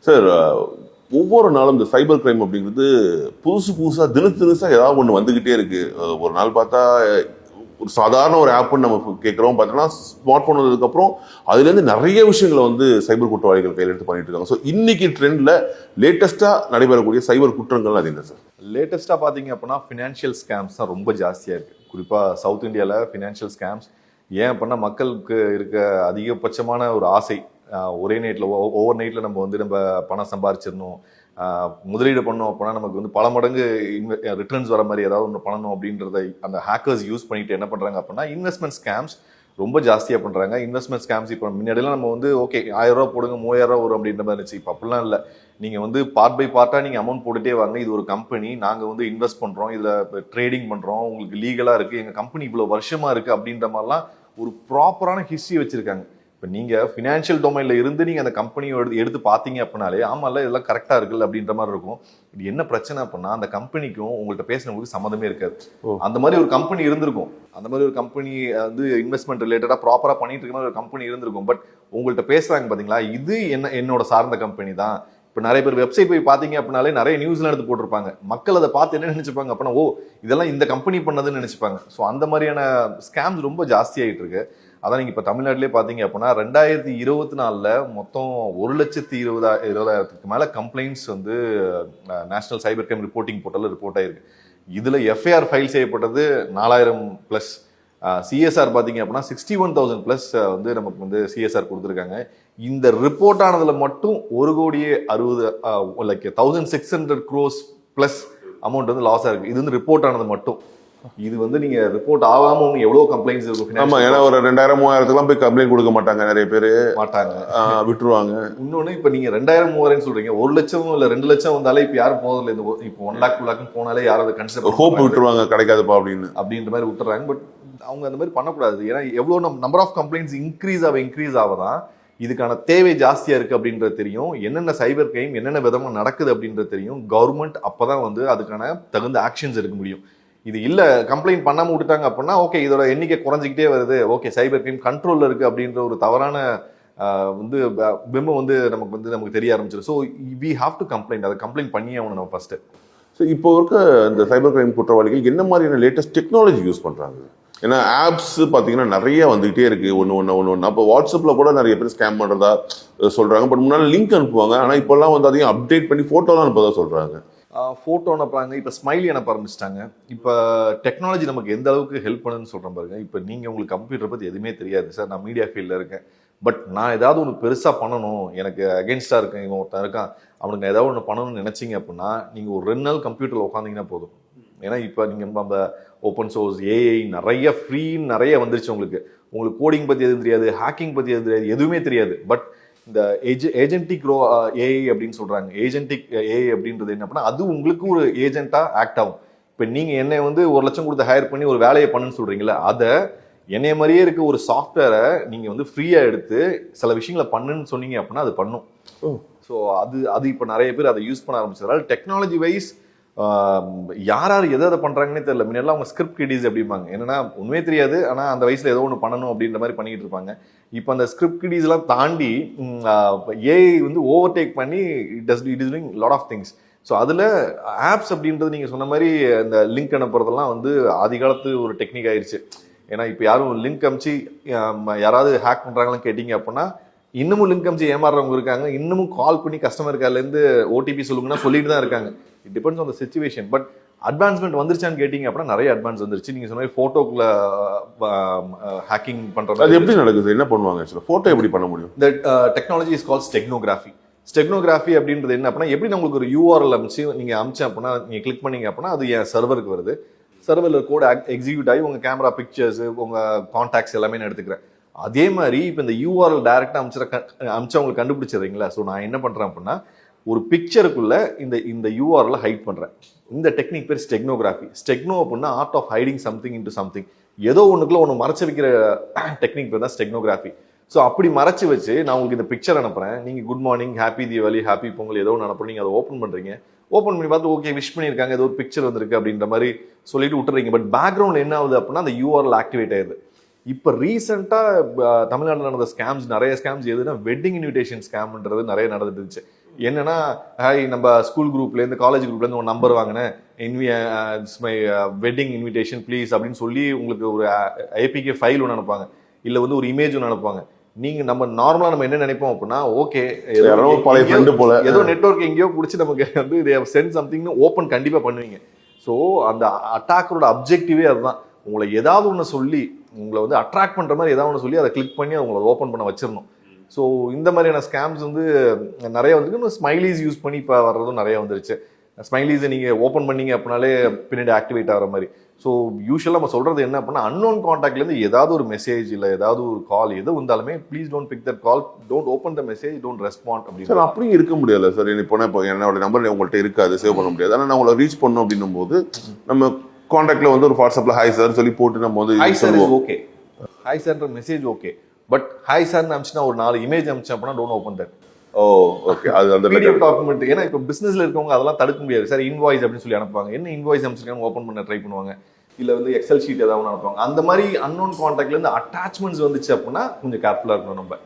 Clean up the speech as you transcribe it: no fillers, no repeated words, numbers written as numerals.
Sir, ஒவ்வொரு நாளும் இந்த சைபர் கிரைம் அப்படிங்கிறது புதுசா தினசா ஏதாவது ஒன்று வந்துகிட்டே இருக்கு. ஒரு நாள் பார்த்தா ஒரு சாதாரண ஒரு ஆப்னு நம்ம கேட்குறோம், பார்த்தோம்னா ஸ்மார்ட் ஃபோன் வந்ததுக்கப்புறம் அதுலேருந்து நிறைய விஷயங்களை வந்து சைபர் குற்றவாளிகள் கையில் எடுத்து பண்ணிட்டு இருக்காங்க. ஸோ இன்னைக்கு ட்ரெண்டில் லேட்டஸ்ட்டாக நடைபெறக்கூடிய சைபர் குற்றங்கள் அது என்ன சார்? லேட்டஸ்ட்டாக பார்த்தீங்க அப்படின்னா ஃபினான்ஷியல் ஸ்கேம்ஸ் தான் ரொம்ப ஜாஸ்தியாக இருக்குது. குறிப்பாக சவுத் இந்தியாவில் ஃபினான்ஷியல் ஸ்கேம்ஸ் ஏன் அப்படின்னா மக்களுக்கு இருக்க அதிகபட்சமான ஒரு ஆசை, ஒரே நைட்டில் ஓவர் நைட்டில் நம்ம பணம் சம்பாரிச்சிடணும், முதலீடு பண்ணோம் அப்படின்னா நமக்கு வந்து பல மடங்கு ரிட்டர்ன்ஸ் வர மாதிரி ஏதாவது ஒன்று பண்ணணும் அப்படின்றத அந்த ஹேக்கர்ஸ் யூஸ் பண்ணிட்டு என்ன பண்ணுறாங்க அப்படின்னா இன்வெஸ்ட்மெண்ட் ஸ்கேம்ஸ் ரொம்ப ஜாஸ்தியாக பண்ணுறாங்க. இன்வெஸ்ட்மெண்ட் ஸ்கேம்ஸ் இப்போ முன்னாடியெல்லாம் நம்ம வந்து ஓகே 1000 ரூபா போடுங்க 3000 ரூபா வரும் அப்படின்ற மாதிரி இருந்துச்சு. இப்போ அப்படிலாம் இல்லை. நீங்கள் வந்து பார்ட் பை பார்ட்டாக நீங்கள் அமௌண்ட் போட்டுகிட்டே வாங்க, இது ஒரு கம்பெனி, நாங்கள் வந்து இன்வெஸ்ட் பண்ணுறோம், இதில் ட்ரேடிங் பண்ணுறோம், உங்களுக்கு லீகலாக இருக்குது, எங்கள் கம்பெனி இவ்வளோ வருஷமாக இருக்குது அப்படின்ற மாதிரிலாம் ஒரு ப்ராப்பரான ஹிஸ்ட்ரி வச்சுருக்காங்க. இப்போ நீங்கள் ஃபினான்ஷியல் டொமைனில் இருந்து நீங்கள் அந்த கம்பெனியை எடுத்து பார்த்தீங்க அப்படின்னாலே ஆமாம்ல இதெல்லாம் கரெக்டாக இருக்குல்ல அப்படின்ற மாதிரி இருக்கும். இது என்ன பிரச்சனை அப்படின்னா அந்த கம்பெனிக்கும் உங்கள்கிட்ட பேசினவங்களுக்கு சம்மந்தமே இருக்காது. அந்த மாதிரி ஒரு கம்பெனி இருந்திருக்கும், அந்த மாதிரி ஒரு கம்பெனி வந்து இன்வெஸ்ட்மெண்ட் ரிலேட்டடாக ப்ராப்பராக பண்ணிட்டு இருக்க மாதிரி ஒரு கம்பெனி இருந்திருக்கும். பட் உங்கள்கிட்ட பேசுகிறாங்க பார்த்தீங்களா, இது என்னோட சார்ந்த கம்பெனி தான். இப்போ நிறைய பேர் வெப்சைட் போய் பார்த்தீங்க அப்படின்னாலே நிறைய நியூஸ்லாம் எடுத்து போட்டிருப்பாங்க. மக்கள் அதை பார்த்து என்ன நினைச்சுப்பாங்க அப்படின்னா, ஓ இதெல்லாம் இந்த கம்பெனி பண்ணதுன்னு நினைச்சுப்பாங்க. ஸோ அந்த மாதிரியான ஸ்கேம்ஸ் ரொம்ப ஜாஸ்தியாகிட்டு இருக்கு. அதான் நீங்கள் இப்போ தமிழ்நாட்டிலே பார்த்தீங்க அப்படின்னா 2024 மொத்தம் 1,20,000 மேலே கம்ப்ளைண்ட்ஸ் வந்து நேஷனல் சைபர் கிரைம் ரிப்போர்ட்டிங் போர்ட்டலில் ரிப்போர்ட் ஆயிருக்கு. இதில் எஃப்ஐஆர் ஃபைல் செய்யப்பட்டது 4000+. சிஎஸ்ஆர் பார்த்தீங்க அப்படின்னா 61,000+ வந்து நமக்கு வந்து சிஎஸ்ஆர் கொடுத்துருக்காங்க. இந்த ரிப்போர்ட் ஆனதில் மட்டும் 1,60,1,600 crores+ அமௌண்ட் வந்து லாஸ் ஆயிருக்கு. இது வந்து ரிப்போர்ட் ஆனது மட்டும். இது வந்து நீங்க ரிப்போர்ட் ஆகாம எவ்வளவு கம்ப்ளைண்ட்ஸ் இருக்கும். ஆமா, ஏன்னா ஒரு 2000 3000 போய் கம்ப்ளைண்ட் கொடுக்க மாட்டாங்க, நிறைய பேர் மாட்டாங்க, விட்டுருவாங்க. இன்னொன்னு இப்ப நீங்க 2000 3000 சொல்றீங்க, 1 லட்சம் இல்ல 2 லட்சம் வந்தாலே இப்ப யாரும் போதில்லை. இப்போ 1 lakh 2 lakh போனாலே யாரும் அதை கன்சிடர் ஹோப் விட்டுருவாங்க, கிடைக்காதுப்பா அப்படின்ற மாதிரி விட்டுறாங்க. பட் அவங்க அந்த மாதிரி பண்ணக்கூடாது. ஏன்னா எவ்வளவு நம்பர் ஆஃப் கம்ப்ளைண்ட்ஸ் இன்க்ரீஸ் ஆவதான் இதுக்கான தேவை ஜாஸ்தியா இருக்கு அப்படின்றது தெரியும். என்னென்ன சைபர் கிரைம் என்னென்ன விதமா நடக்குது அப்படின்றது தெரியும். கவர்மெண்ட் அப்பதான் வந்து அதுக்கான தகுந்த ஆக்ஷன்ஸ் எடுக்க முடியும். இது இல்ல கம்ப்ளைண்ட் பண்ணாம விட்டுட்டாங்க அப்படின்னா ஓகே இதோட எண்ணிக்கை குறைஞ்சிக்கிட்டே வருது, ஓகே சைபர் கிரைம் கண்ட்ரோல்ல இருக்கு அப்படின்ற ஒரு தவறான வந்து பிம்பம் வந்து நமக்கு தெரிய ஆரம்பிச்சிடும். So we have to complaint, அதை கம்ப்ளைண்ட் பண்ணியே ஆகணும் நம்ம ஃபர்ஸ்ட். ஸோ இப்போ இருக்க இந்த சைபர் கிரைம் குற்றவாளிகள் என்ன மாதிரியான லேட்டஸ்ட் டெக்னாலஜி யூஸ் பண்றாங்க? ஏன்னா ஆப்ஸ் பார்த்தீங்கன்னா நிறைய வந்துகிட்டே இருக்கு, ஒன்று. அப்போ வாட்ஸ்அப்பில் கூட நிறைய பேர் ஸ்கேம் பண்ணுறதா சொல்றாங்க. பட் முன்னாடி லிங்க் அனுப்புவாங்க, ஆனால் இப்போல்லாம் வந்து அதையும் அப்டேட் பண்ணி ஃபோட்டோலாம் அனுப்பதா சொல்றாங்க. ஃபோட்டோ அனுப்புறாங்க, இப்போ ஸ்மைலி அனுப்ப ஆரம்பிச்சிட்டாங்க. இப்போ டெக்னாலஜி நமக்கு எந்த அளவுக்கு ஹெல்ப் பண்ணுன்னு சொல்கிறேன் பாருங்க. இப்போ நீங்கள் உங்களுக்கு கம்ப்யூட்டர் பற்றி எதுவுமே தெரியாது சார், நான் மீடியா ஃபீல்டில் இருக்கேன், பட் நான் ஏதாவது ஒன்று பெருசாக பண்ணணும், எனக்கு அகேன்ஸ்டாக இருக்கேன், இவன் ஒருத்தன் இருக்கான், அவனுக்கு நான் ஏதாவது ஒன்று பண்ணணும்னு நினச்சிங்க அப்படின்னா நீங்கள் ஒரு 2 நாள் கம்ப்யூட்டரில் உட்காந்திங்கன்னா போதும். ஏன்னா இப்போ நீங்கள் நம்ம ஓப்பன் சோர்ஸ் ஏஐ நிறைய நிறைய வந்துருச்சு. உங்களுக்கு கோடிங் பற்றி எதுவும் தெரியாது, ஹேக்கிங் பற்றி எதுவும் தெரியாது, எதுவுமே தெரியாது. பட் இந்த ஏஜென்டிக் ஏஐ அப்படின்னு சொல்றாங்க. ஏஜென்டிக் ஏஐ அப்படின்றது என்ன அப்படின்னா அது உங்களுக்கு ஒரு ஏஜென்ட்டா ஆக்ட் ஆகும். இப்போ நீங்க என்னை வந்து 1 லட்சம் கொடுத்து ஹையர் பண்ணி ஒரு வேலையை பண்ணுன்னு சொல்றீங்களா, அதை என்னைய மாதிரியே இருக்க ஒரு சாஃப்ட்வேரை நீங்க வந்து ஃப்ரீயா எடுத்து சில விஷயங்களை பண்ணுன்னு சொன்னீங்க அப்படின்னா அது பண்ணும். ஸோ அது இப்போ நிறைய பேர் அதை யூஸ் பண்ண ஆரம்பிச்சதால டெக்னாலஜி வைஸ் யார் எதை பண்றாங்கன்னே தெரியல. முன்னெல்லாம் அவங்க ஸ்கிரிப்ட் கிடிஸ் அப்படிம்பாங்க, என்னன்னா உண்மையே தெரியாது, ஆனா அந்த வயசுல ஏதோ ஒன்று பண்ணணும் அப்படின்ற மாதிரி பண்ணிட்டு இருப்பாங்க. இப்போ அந்த ஸ்கிரிப்ட் கிடிஸ் எல்லாம் தாண்டி ஏஐ வந்து ஓவர்டேக் பண்ணி it is doing lot of things. So அதில் ஆப்ஸ் அப்படின்றது நீங்கள் சொன்ன மாதிரி இந்த லிங்க் அனுப்புறதெல்லாம் வந்து ஆதி காலத்து ஒரு டெக்னிக் ஆயிடுச்சு. ஏன்னா இப்போ யாரும் லிங்க் அனுப்பிச்சு யாராவது ஹேக் பண்ணுறாங்களான்னு கேட்டிங்க அப்படின்னா இன்னமும் லிங்க் அனுப்பிச்சு ஏமாறுறவங்க இருக்காங்க, இன்னமும் கால் பண்ணி கஸ்டமர் கேர்லேருந்து ஓடிபி சொல்லுங்கன்னா சொல்லிட்டு தான் இருக்காங்க. It depends on the situation. But advancement வந்துருச்சான்னு கேட்டிங்க அப்படின்னா நிறைய அட்வான்ஸ் வந்துருச்சு. நீங்கள் சொன்ன மாதிரி ஃபோட்டோக்குள்ள ஹேக்கிங் பண்ணுறது அது எப்படி நடக்குது, என்ன பண்ணுவாங்க? ஃபோட்டோ எப்படி பண்ண முடியும்? இந்த technology is call stenography. Stenography அப்படின்றது என்ன அப்படின்னா எப்படி உங்களுக்கு ஒரு யூஆர்எல் அமைச்சு நீங்கள் அமிச்சேன் அப்படின்னா நீங்கள் கிளிக் பண்ணீங்க அப்படின்னா அது என் சர்வருக்கு வருது, சர்வரில் கோட் எக்ஸிக்யூட் ஆகி உங்கள் கேமரா பிக்சர்ஸ் உங்கள் கான்டாக்ட்ஸ் எல்லாமே நான் எடுத்துக்கிறேன். அதே மாதிரி இப்போ இந்த யூஆர்எல் டைரக்டாக அமிச்சவங்களுக்கு கண்டுபிடிச்சிடுறீங்களா. ஸோ நான் என்ன பண்ணுறேன் அப்படின்னா ஒரு பிக்சருக்குள்ள இந்த யூஆர்எல் ஹைட் பண்ணுறேன். இந்த டெக்னிக் பேர் ஸ்டெக்னோகிராஃபி. ஸ்டெக்னோ அப்படின்னா art of hiding something into something. ஏதோ ஒன்றுக்குள்ள ஒன்று மறைச்சு வைக்கிற டெக்னிக் பேர் தான் ஸ்டெக்னோகிராஃபி. ஸோ அப்படி மறைச்சு வச்சு நான் உங்களுக்கு இந்த பிக்சர் அனுப்புறேன், நீங்கள் good morning, happy Deepavali, happy Pongal ஏதோ ஒன்று அனுப்புறீங்க, அதை ஓப்பன் பண்ணுறீங்க. ஓப்பன் பண்ணி பார்த்து ஓகே விஷ் பண்ணியிருக்காங்க, ஏதோ ஒரு பிக்சர் வந்திருக்கு அப்படின்ற மாதிரி சொல்லிட்டு விட்டுறீங்க. பட் பேக்ரவுண்ட் என்ன ஆகுது அப்படின்னா அந்த யூஆர்எல் ஆக்டிவேட் ஆயிடுது. இப்போ ரீசெண்டாக தமிழ்நாட்டில் நடந்த ஸ்கேம்ஸ் நிறைய ஸ்கேம்ஸ் எதுனா வெட்டிங் இன்விடேஷன் ஸ்கேம்ன்றது நிறைய நடந்துருச்சு. என்னன்னா ஹாய் நம்ம ஸ்கூல் குரூப்லேருந்து காலேஜ் குரூப்லேருந்து ஒரு நம்பர் வாங்கினேன் மை வெட்டிங் இன்விடேஷன் ப்ளீஸ் அப்படின்னு சொல்லி உங்களுக்கு ஒரு ஏபிகே ஃபைல் ஒன்று அனுப்பாங்க, இல்லை வந்து ஒரு இமேஜ் ஒன்று அனுப்புவாங்க. நீங்க நம்ம நார்மலா நம்ம என்ன நினைப்போம் அப்படின்னா, ஓகே பழைய ஃப்ரெண்டு போல ஏதோ நெட்வொர்க் எங்கேயோ பிடிச்சி நமக்கு வந்து they have sent something open கண்டிப்பா பண்ணுவீங்க. ஸோ அந்த அட்டாக்கரோட அப்ஜெக்டிவே அதுதான், உங்களை ஏதாவது ஒன்று சொல்லி உங்களை வந்து அட்ராக்ட் பண்ற மாதிரி ஏதாவது ஒன்று சொல்லி அதை கிளிக் பண்ணி அவங்களை ஓப்பன் பண்ண வச்சிடணும். ஸோ இந்த மாதிரியான ஸ்கேம்ஸ் வந்து நிறைய வந்து ஸ்மைலிஸ் யூஸ் பண்ணி இப்போ வர்றதும் நிறைய வந்துருச்சு. ஸ்மைலிஸை நீங்கள் ஓப்பன் பண்ணீங்க அப்படின்னாலே பின்னாடி ஆக்டிவேட் ஆகிற மாதிரி. ஸோ யூஸ்வலாக நம்ம சொல்கிறது என்ன அப்படின்னா, அன்னோன் காண்டாக்ட்லேருந்து ஏதாவது ஒரு மெசேஜ் இல்லை ஏதாவது ஒரு கால் எது வந்தாலுமே please don't big that call, don't open the message, don't respond அப்படின்னு. சார் அப்படியும் இருக்க முடியல சார். இப்போ என்னோட நம்பர் உங்கள்கிட்ட இருக்காது, சேவ் பண்ண முடியாது. ஆனால் நான் உங்களை ரீச் பண்ணோம் அப்படின்னும் போது நம்ம காண்டாக்ட்ல வந்து ஒரு வாட்ஸ்அப்ல ஹாய் சார் சொல்லி போட்டு நம்ம வந்து ஹாய் சார் ஓகே, ஹாய் சார்ன்ற message okay, but hi sir அனுப்பிச்சுனா ஒரு 4 இமேஜ் அனுப்பிச்சேன் அப்படின்னா don't open that. Oh okay, அது அந்த பிடிஎஃப் டாக்குமெண்ட். ஏன்னா இப்போ பிசினஸ்ல இருக்கவங்க அதெல்லாம் தடுக்க முடியாது. சார் இன்வாய்ஸ் அப்படின்னு சொல்லி அனுப்புவாங்க, என்ன இன்வாய்ஸ் அனுப்பிச்சிருக்காங்க ஓப்பன் பண்ண ட்ரை பண்ணுவாங்க, இல்ல வந்து எக்ஸல் ஷீட் ஏதாவது அனுப்புவாங்க. அந்த மாதிரி அன்னோன் காண்டாக்ட்ல இருந்து அட்டாச்மெண்ட்ஸ் வந்துச்சு அப்படின்னா கொஞ்சம் கேர்ஃபுல்லா இருக்கணும் நம்ம.